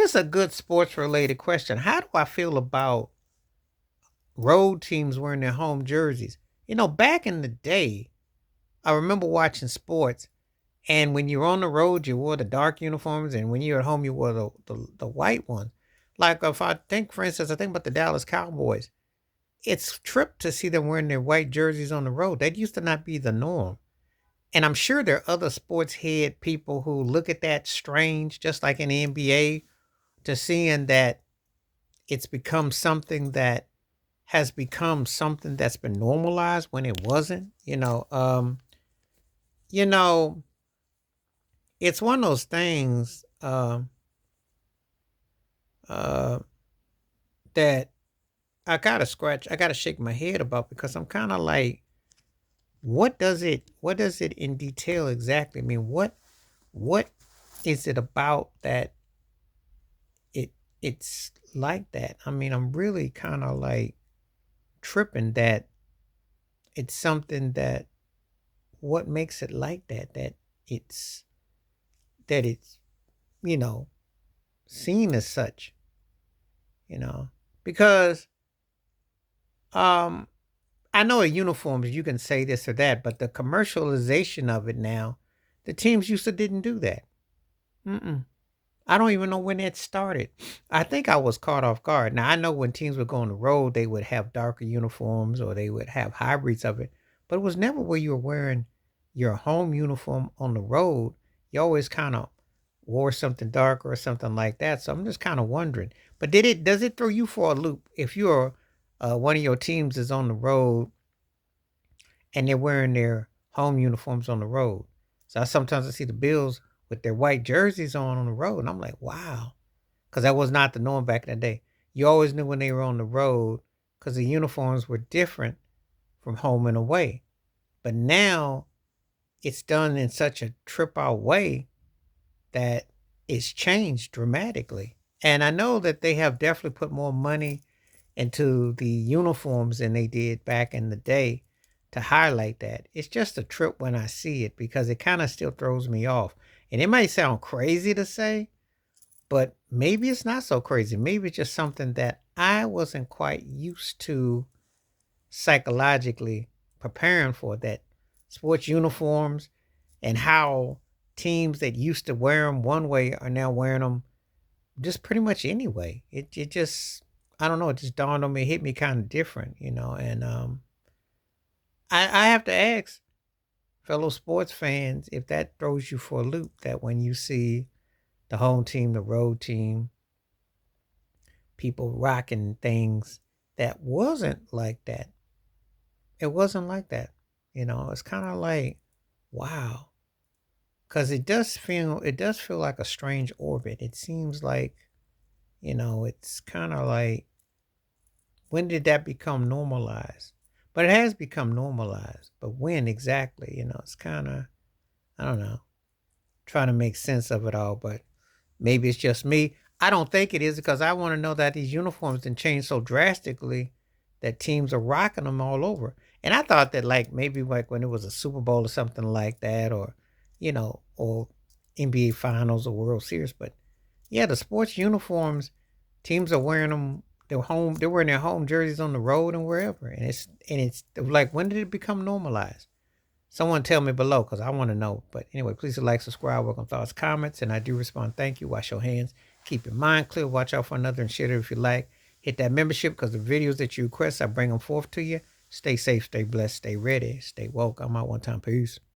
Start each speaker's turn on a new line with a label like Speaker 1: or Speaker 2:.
Speaker 1: Here's a good sports related question. How do I feel about road teams wearing their home jerseys? Back in the day, I remember watching sports, and when you were on the road, you wore the dark uniforms, and when you were at home, you wore the white ones. Like if I think, for instance, I think about the Dallas Cowboys. It's a trip to see them wearing their white jerseys on the road. That used to not be the norm. And I'm sure there are other sports head people who look at that strange, just like in the NBA, to seeing that it's become something that has become something that's been normalized when it wasn't. You know, it's one of those things uh, that I gotta shake my head about because I'm kind of like, what does it in detail exactly? I mean, what is it about that it it's like that? I mean, I'm really kind of like tripping that it's something that what makes it like that it's it's you know seen as such, you know because um I know in uniforms you can say this or that, but the commercialization of it now, the teams used to didn't do that. Mm-mm. I don't even know when that started. I think I was caught off guard. Now I know when teams would go on the road, they would have darker uniforms or they would have hybrids of it, but it was never where you were wearing your home uniform on the road. You always kind of wore something darker or something like that. So I'm just kind of wondering. But does it throw you for a loop if you're one of your teams is on the road and they're wearing their home uniforms on the road? So sometimes I see the Bills with their white jerseys on the road, and I'm like, wow, because that was not the norm back in the day. You always knew when they were on the road because the uniforms were different from home and away. But now it's done in such a trip out way that it's changed dramatically. And I know that they have definitely put more money into the uniforms than they did back in the day to highlight that. It's just a trip when I see it because it kind of still throws me off. And it might sound crazy to say, but maybe it's not so crazy. Maybe it's just something that I wasn't quite used to psychologically preparing for, that sports uniforms and how teams that used to wear them one way are now wearing them just pretty much anyway. It just, I don't know, it just dawned on me, it hit me kind of different, and I have to ask fellow sports fans if that throws you for a loop, that when you see the home team, the road team, people rocking things that wasn't like that. It wasn't like that. It's kind of like, wow, because it does feel like a strange orbit. It seems like, it's kind of like, when did that become normalized? But it has become normalized. But when exactly? It's kind of, I don't know, trying to make sense of it all. But maybe it's just me. I don't think it is, because I want to know that these uniforms didn't change so drastically that teams are rocking them all over. And I thought that, like, maybe like when it was a Super Bowl or something like that, or NBA Finals or World Series. But yeah, the sports uniforms, teams are wearing them. They're wearing their home jerseys on the road and wherever. And it's like, when did it become normalized? Someone tell me below, because I want to know. But anyway, please like, subscribe, welcome thoughts, comments, and I do respond. Thank you. Wash your hands. Keep your mind clear. Watch out for another and share it if you like. Hit that membership, because the videos that you request, I bring them forth to you. Stay safe, stay blessed, stay ready, stay woke. I'm out one time. Peace.